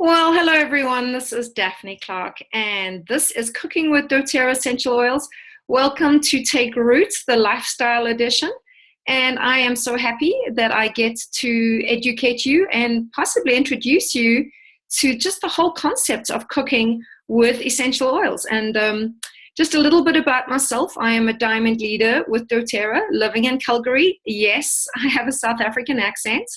Well, hello everyone. This is Daphne Clark, and this is Cooking with doTerra Essential Oils. Welcome to Take Roots, the lifestyle edition. And I am so happy that I get to educate you and possibly introduce you to just the whole concept of cooking with essential oils. And just a little bit about myself. I am a diamond leader with doTerra, living in Calgary. Yes, I have a South African accent.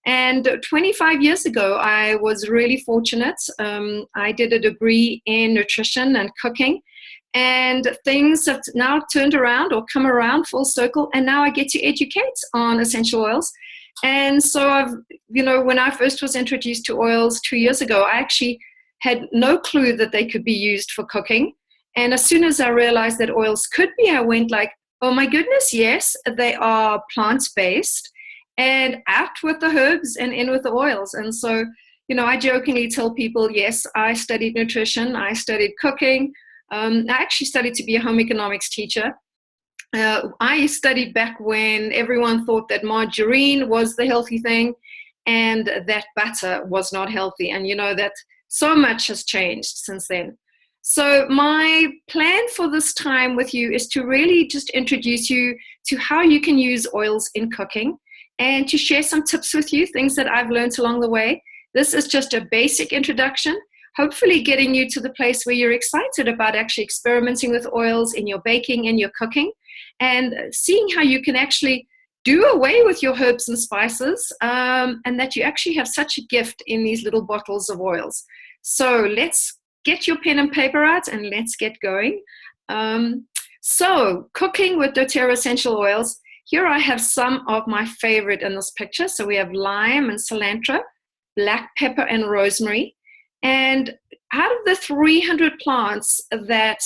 And 25 years ago, I was really fortunate. I did a degree in nutrition and cooking, and things have now turned around or come around full circle. And now I get to educate on essential oils. And so when I first was introduced to oils 2 years ago, I actually had no clue that they could be used for cooking. And as soon as I realized that oils could be, I went like, oh my goodness, yes, they are plant-based. And out with the herbs and in with the oils. And so, I jokingly tell people, yes, I studied nutrition, I studied cooking. I actually studied to be a home economics teacher. I studied back when everyone thought that margarine was the healthy thing and that butter was not healthy. And that so much has changed since then. So my plan for this time with you is to really just introduce you to how you can use oils in cooking, and to share some tips with you, things that I've learned along the way. This is just a basic introduction, hopefully getting you to the place where you're excited about actually experimenting with oils in your baking and your cooking, and seeing how you can actually do away with your herbs and spices, and that you actually have such a gift in these little bottles of oils. So let's get your pen and paper out and let's get going. So cooking with doTerra essential oils. Here I have some of my favorite in this picture. So we have lime and cilantro, black pepper and rosemary. And out of the 300 plants that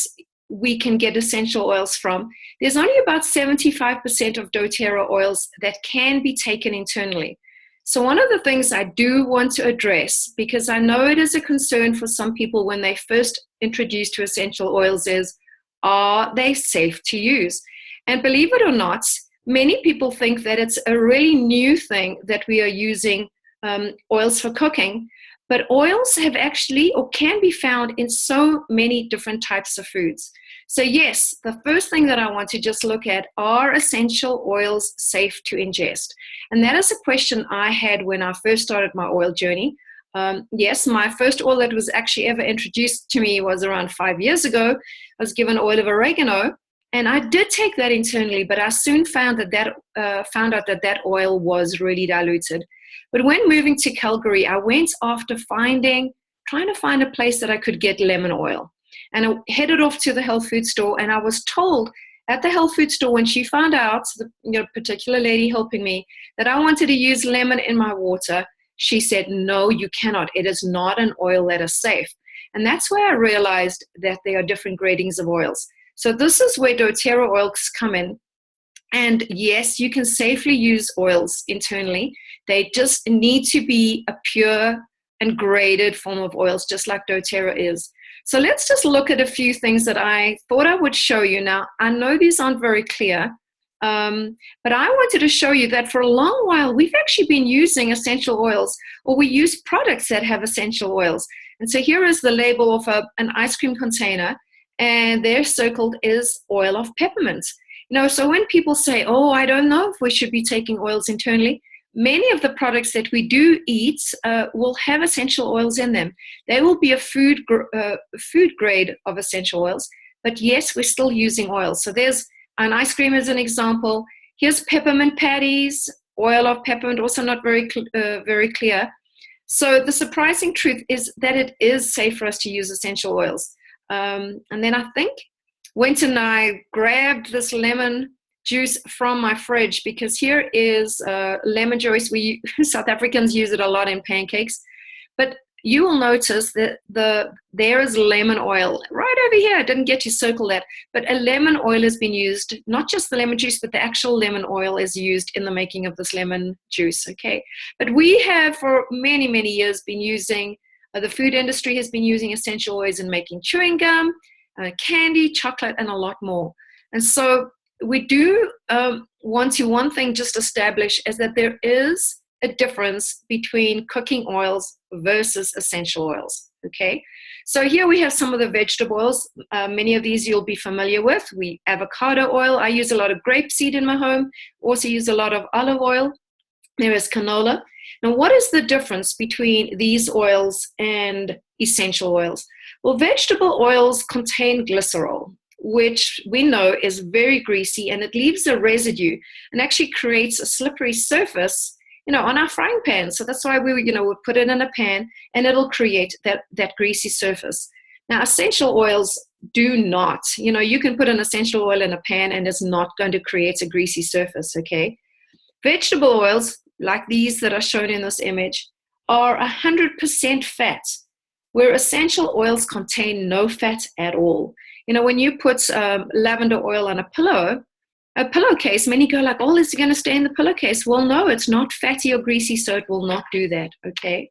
we can get essential oils from, there's only about 75% of doTerra oils that can be taken internally. So one of the things I do want to address, because I know it is a concern for some people when they first introduced to essential oils, is, are they safe to use? And believe it or not, many people think that it's a really new thing that we are using oils for cooking, but oils have actually or can be found in so many different types of foods. So yes, the first thing that I want to just look at, are essential oils safe to ingest? And that is a question I had when I first started my oil journey. Yes, my first oil that was actually ever introduced to me was around 5 years ago. I was given oil of oregano. And I did take that internally, but I soon found out that oil was really diluted. But when moving to Calgary, I went after trying to find a place that I could get lemon oil. And I headed off to the health food store, and I was told at the health food store, when she found out, the particular lady helping me, that I wanted to use lemon in my water, she said, no, you cannot. It is not an oil that is safe. And that's where I realized that there are different gradings of oils. So this is where doTerra oils come in. And yes, you can safely use oils internally. They just need to be a pure and graded form of oils, just like doTerra is. So let's just look at a few things that I thought I would show you. Now, I know these aren't very clear, but I wanted to show you that for a long while, we've actually been using essential oils, or we use products that have essential oils. And so here is the label of an ice cream container, and there circled is oil of peppermint. So when people say, oh, I don't know if we should be taking oils internally, many of the products that we do eat will have essential oils in them. They will be a food grade of essential oils, but yes, we're still using oils. So there's an ice cream as an example. Here's peppermint patties, oil of peppermint, also not very clear. So the surprising truth is that it is safe for us to use essential oils. And then I went and I grabbed this lemon juice from my fridge, because here is lemon juice. We South Africans use it a lot in pancakes, but you will notice that there is lemon oil right over here. I didn't get to circle that, but a lemon oil has been used, not just the lemon juice, but the actual lemon oil is used in the making of this lemon juice. Okay, but we have for many, many years been using, the food industry has been using essential oils in making chewing gum, candy, chocolate, and a lot more. And so we do want to, one thing just establish is that there is a difference between cooking oils versus essential oils, okay? So here we have some of the vegetable oils. Many of these you'll be familiar with. Avocado oil. I use a lot of grapeseed in my home. Also use a lot of olive oil. There is canola. Now, what is the difference between these oils and essential oils? Well, vegetable oils contain glycerol, which we know is very greasy, and it leaves a residue and actually creates a slippery surface, on our frying pan. So that's why we put it in a pan, and it'll create that greasy surface. Now, essential oils do not. You can put an essential oil in a pan, and it's not going to create a greasy surface, okay? Vegetable oils, like these that are shown in this image, are 100% fat, where essential oils contain no fat at all. When you put lavender oil on a pillowcase, many go like, oh, is it going to stay in the pillowcase? Well, no, it's not fatty or greasy, so it will not do that, okay?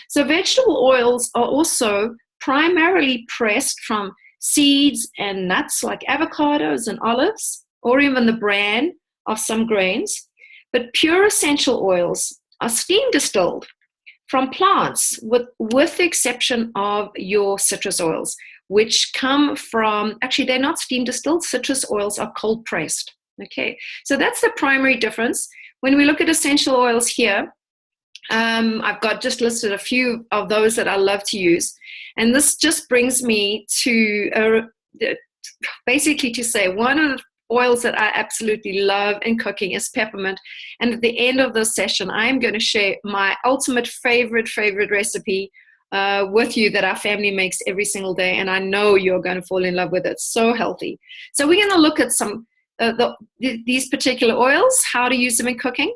So vegetable oils are also primarily pressed from seeds and nuts like avocados and olives, or even the bran of some grains. But pure essential oils are steam distilled from plants, with the exception of your citrus oils, which come from, actually, they're not steam distilled. Citrus oils are cold pressed. Okay, so that's the primary difference. When we look at essential oils here, I've got just listed a few of those that I love to use. And this just brings me to basically to say one of the oils that I absolutely love in cooking is peppermint. And at the end of this session, I'm going to share my ultimate favorite recipe with you that our family makes every single day. And I know you're going to fall in love with it. So healthy. So we're going to look at some these particular oils, how to use them in cooking.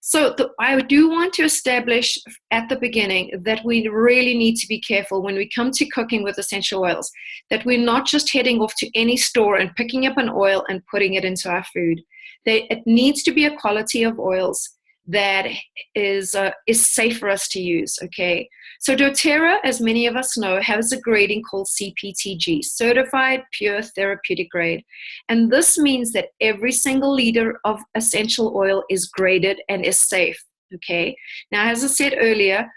So I do want to establish at the beginning that we really need to be careful when we come to cooking with essential oils, that we're not just heading off to any store and picking up an oil and putting it into our food. It needs to be a quality of oils that is safe for us to use, okay? So doTerra, as many of us know, has a grading called CPTG, Certified Pure Therapeutic Grade. And this means that every single liter of essential oil is graded and is safe, okay? Now, as I said earlier,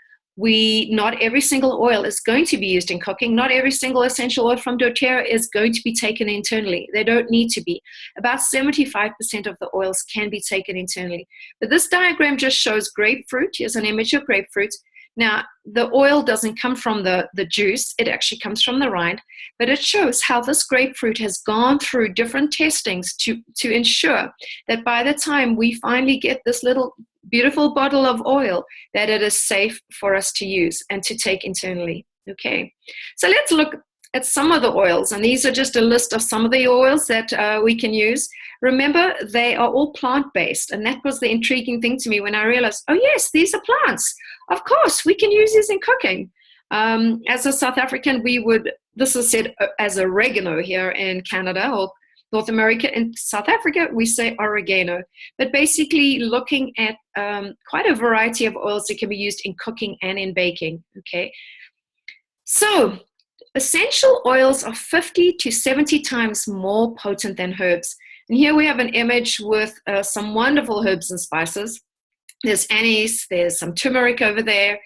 not every single oil is going to be used in cooking. Not every single essential oil from doTerra is going to be taken internally. They don't need to be. About 75% of the oils can be taken internally. But this diagram just shows grapefruit. Here's an image of grapefruit. Now, the oil doesn't come from the juice. It actually comes from the rind. But it shows how this grapefruit has gone through different testings to ensure that by the time we finally get this little beautiful bottle of oil, that it is safe for us to use and to take internally. Okay, so let's look at some of the oils, and these are just a list of some of the oils that we can use. Remember, they are all plant-based, and that was the intriguing thing to me when I realized, oh yes, these are plants. Of course, we can use these in cooking. As a South African, this is said as oregano here in Canada or North America. In South Africa, we say oregano. But basically looking at quite a variety of oils that can be used in cooking and in baking, okay? So essential oils are 50 to 70 times more potent than herbs. And here we have an image with some wonderful herbs and spices. There's anise, there's some turmeric over there,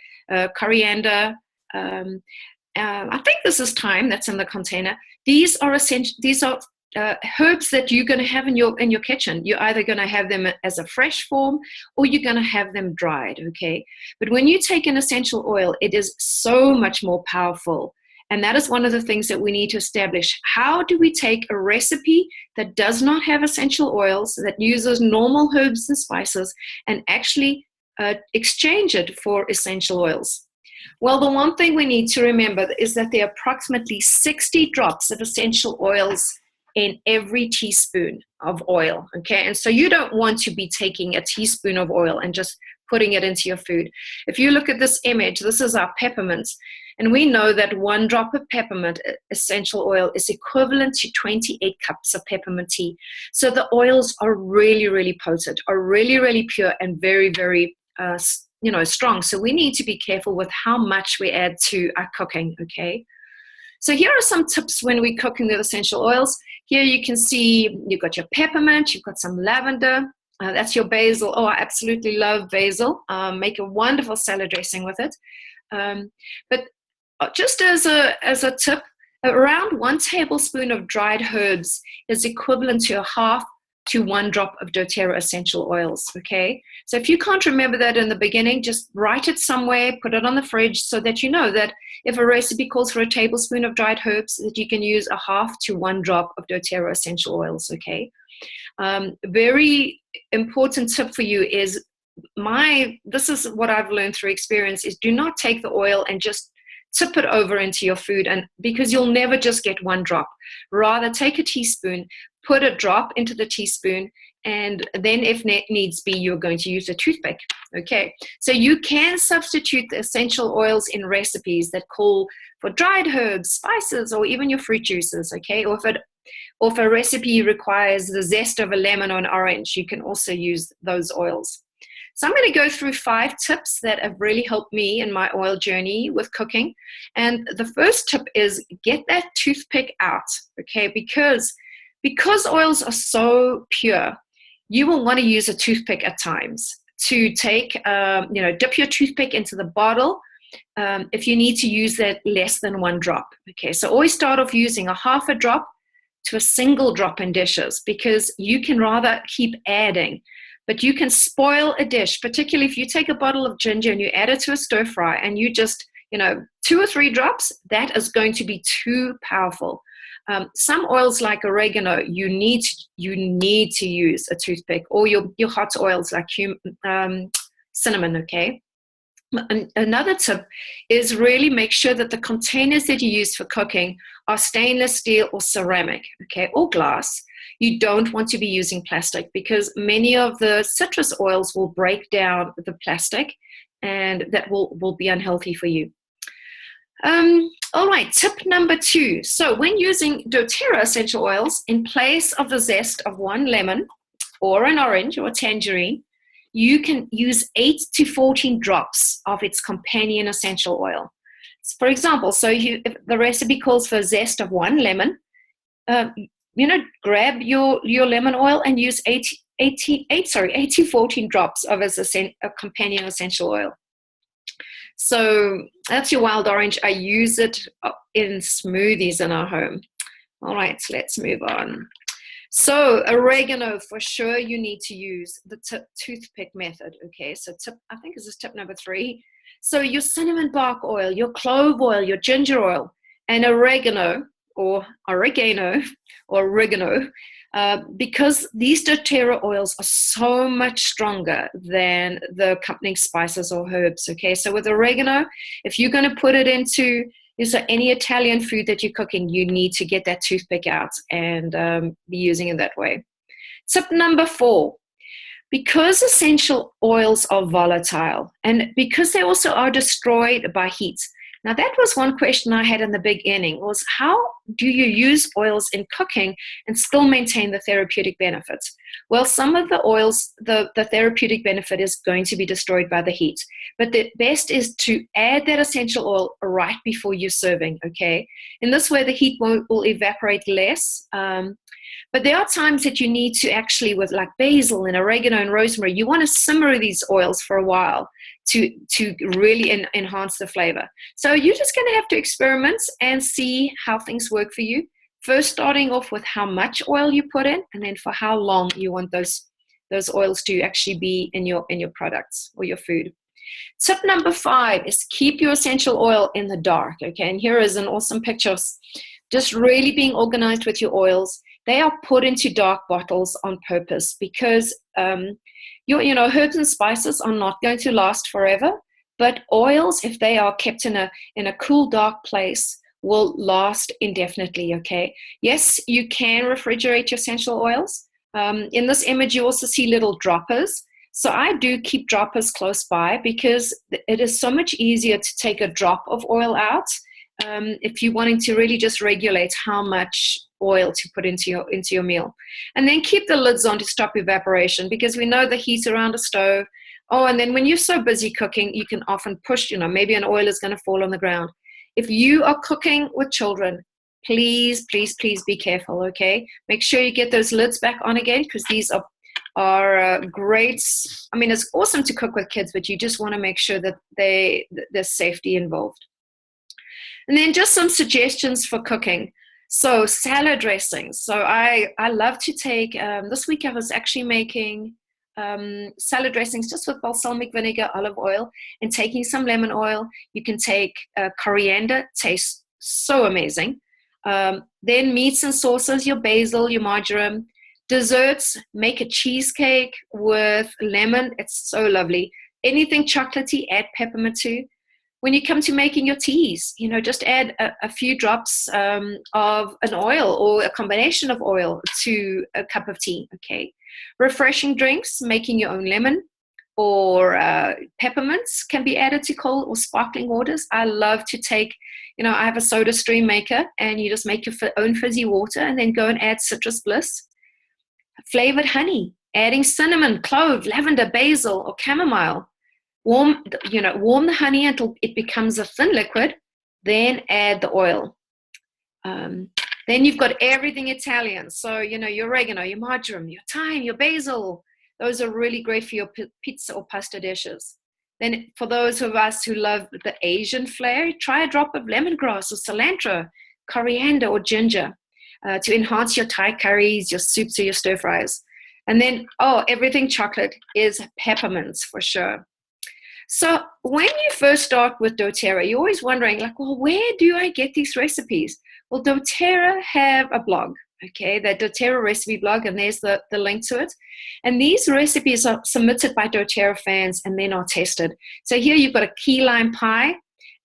coriander. I think this is thyme that's in the container. These are herbs that you're going to have in your kitchen. You're either going to have them as a fresh form or you're going to have them dried, okay? But when you take an essential oil, it is so much more powerful. And that is one of the things that we need to establish. How do we take a recipe that does not have essential oils, that uses normal herbs and spices, and actually exchange it for essential oils? Well, the one thing we need to remember is that there are approximately 60 drops of essential oils in every teaspoon of oil, okay? And so you don't want to be taking a teaspoon of oil and just putting it into your food. If you look at this image, this is our peppermints, and we know that 1 drop of peppermint essential oil is equivalent to 28 cups of peppermint tea. So the oils are really, really potent, are really, really pure, and very, very strong. So we need to be careful with how much we add to our cooking, okay? So here are some tips when we're cooking with essential oils. Here you can see you've got your peppermint, you've got some lavender, That's your basil. Oh, I absolutely love basil. Make a wonderful salad dressing with it. But just as a tip, around 1 tablespoon of dried herbs is equivalent to a half to 1 drop of doTerra essential oils, okay? So if you can't remember that in the beginning, just write it somewhere, put it on the fridge so that you know that if a recipe calls for a tablespoon of dried herbs, that you can use a half to 1 drop of doTerra essential oils, okay? Very important tip for you is this is what I've learned through experience, is do not take the oil and just tip it over into your food, and because you'll never just get 1 drop. Rather, take a teaspoon, put a drop into the teaspoon, and then if needs be, you're going to use a toothpick. Okay, so you can substitute the essential oils in recipes that call for dried herbs, spices, or even your fruit juices. Okay, or if a recipe requires the zest of a lemon or an orange, you can also use those oils. So I'm going to go through 5 tips that have really helped me in my oil journey with cooking. And the first tip is get that toothpick out, okay? Because oils are so pure, you will want to use a toothpick at times to take, dip your toothpick into the bottle if you need to use that less than 1 drop. Okay, so always start off using a half a drop to a single drop in dishes, because you can rather keep adding. But you can spoil a dish, particularly if you take a bottle of ginger and you add it to a stir fry and you just, 2 or 3 drops, that is going to be too powerful. Some oils like oregano, you need to use a toothpick, or your hot oils like cinnamon, okay? Another tip is really make sure that the containers that you use for cooking are stainless steel or ceramic, okay, or glass. You don't want to be using plastic, because many of the citrus oils will break down the plastic, and that will be unhealthy for you. All right, tip number 2. So when using doTerra essential oils, in place of the zest of 1 lemon or an orange or a tangerine, you can use 8 to 14 drops of its companion essential oil. For example, if the recipe calls for a zest of 1 lemon, grab your lemon oil and use 8 to 14 drops of a companion essential oil. So that's your wild orange. I use it in smoothies in our home. All right, so let's move on. So oregano, for sure you need to use the toothpick method. Okay, so I think this is tip number 3. So your cinnamon bark oil, your clove oil, your ginger oil, and oregano, because these doTerra oils are so much stronger than the accompanying spices or herbs. Okay, so with oregano, if you're going to put it into any Italian food that you're cooking, you need to get that toothpick out and be using it that way. Tip number 4, because essential oils are volatile and because they also are destroyed by heat. Now, that was one question I had in the beginning, was how do you use oils in cooking and still maintain the therapeutic benefits? Well, some of the oils, the therapeutic benefit is going to be destroyed by the heat. But the best is to add that essential oil right before you're serving, okay? In this way, the heat will evaporate less. But there are times that you need to actually, with like basil and oregano and rosemary, you want to simmer these oils for a while to really enhance the flavor. So you're just going to have to experiment and see how things work for you. First, starting off with how much oil you put in, and then for how long you want those oils to actually be in your products or your food. Tip number 5 is keep your essential oil in the dark. Okay, and here is an awesome picture of just really being organized with your oils. They are put into dark bottles on purpose because herbs and spices are not going to last forever, but oils, if they are kept in a cool, dark place, will last indefinitely, okay? Yes, you can refrigerate your essential oils. In this image, you also see little droppers. So I do keep droppers close by because it is so much easier to take a drop of oil out if you're wanting to really just regulate how much oil to put into your meal. And then keep the lids on to stop evaporation, because we know the heat around a stove. Oh, and then when you're so busy cooking, you can often push, maybe an oil is going to fall on the ground. If you are cooking with children, please, please, please be careful, okay? Make sure you get those lids back on again, because these are are great. I mean, it's awesome to cook with kids, but you just want to make sure that there's safety involved. And then just some suggestions for cooking. So salad dressings. So I love to take, this week I was actually making salad dressings just with balsamic vinegar, olive oil, and taking some lemon oil. You can take coriander, tastes so amazing. Then meats and sauces, your basil, your marjoram. Desserts, make a cheesecake with lemon. It's so lovely. Anything chocolatey, add peppermint to. When you come to making your teas, just add a few drops of an oil or a combination of oil to a cup of tea, okay? Refreshing drinks, making your own lemon or peppermints can be added to cold or sparkling waters. I love to take, I have a soda stream maker, and you just make your own fizzy water and then go and add citrus bliss. Flavored honey, adding cinnamon, clove, lavender, basil, or chamomile. Warm the honey until it becomes a thin liquid, then add the oil. Then you've got everything Italian. So, your oregano, your marjoram, your thyme, your basil. Those are really great for your pizza or pasta dishes. Then for those of us who love the Asian flair, try a drop of lemongrass or cilantro, coriander or ginger to enhance your Thai curries, your soups, or your stir fries. And then, everything chocolate is peppermints for sure. So when you first start with doTerra, you're always wondering, where do I get these recipes? Well, doTerra have a blog, okay, the doTerra recipe blog, and there's the link to it. And these recipes are submitted by doTerra fans and then are tested. So here you've got a key lime pie.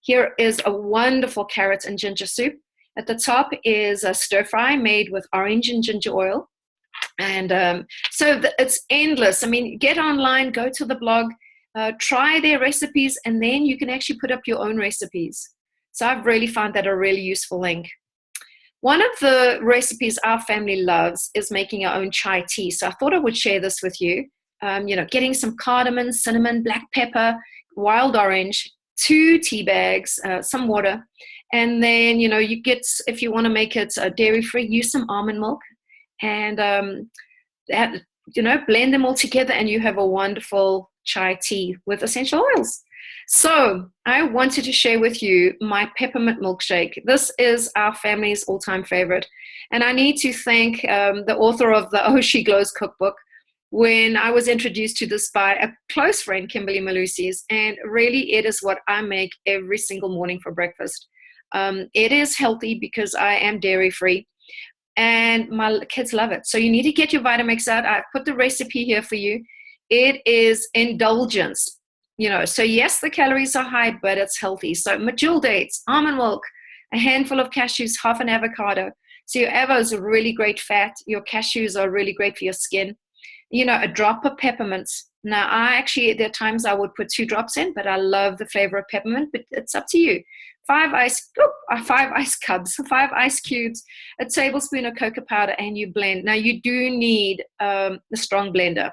Here is a wonderful carrot and ginger soup. At the top is a stir fry made with orange and ginger oil. And it's endless. I mean, get online, go to the blog, try their recipes, and then you can actually put up your own recipes. So I've really found that a really useful link. One of the recipes our family loves is making our own chai tea. So I thought I would share this with you. Getting some cardamom, cinnamon, black pepper, wild orange, 2 tea bags, some water. And then, you get, if you want to make it dairy-free, use some almond milk. And, blend them all together, and you have a wonderful chai tea with essential oils. So I wanted to share with you my peppermint milkshake. This is our family's all-time favorite. And I need to thank the author of the Oh She Glows cookbook when I was introduced to this by a close friend, Kimberly Malusis. And really, it is what I make every single morning for breakfast. It is healthy because I am dairy-free. And my kids love it. So you need to get your Vitamix out. I've put the recipe here for you. It is indulgence, So yes, the calories are high, but it's healthy. So medjool dates, almond milk, a handful of cashews, half an avocado. So your avo is a really great fat. Your cashews are really great for your skin. A drop of peppermints. Now, there are times I would put 2 drops in, but I love the flavor of peppermint, but it's up to you. 5 ice cubes, 5 ice cubes, a tablespoon of cocoa powder, and you blend. Now, you do need a strong blender.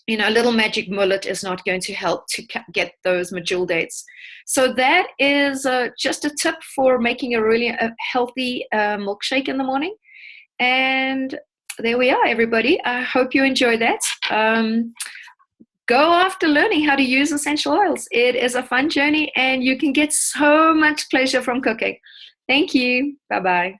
A little magic mullet is not going to help to get those medjool dates. So that is just a tip for making a really healthy milkshake in the morning. And there we are, everybody. I hope you enjoy that. Go after learning how to use essential oils. It is a fun journey, and you can get so much pleasure from cooking. Thank you. Bye-bye.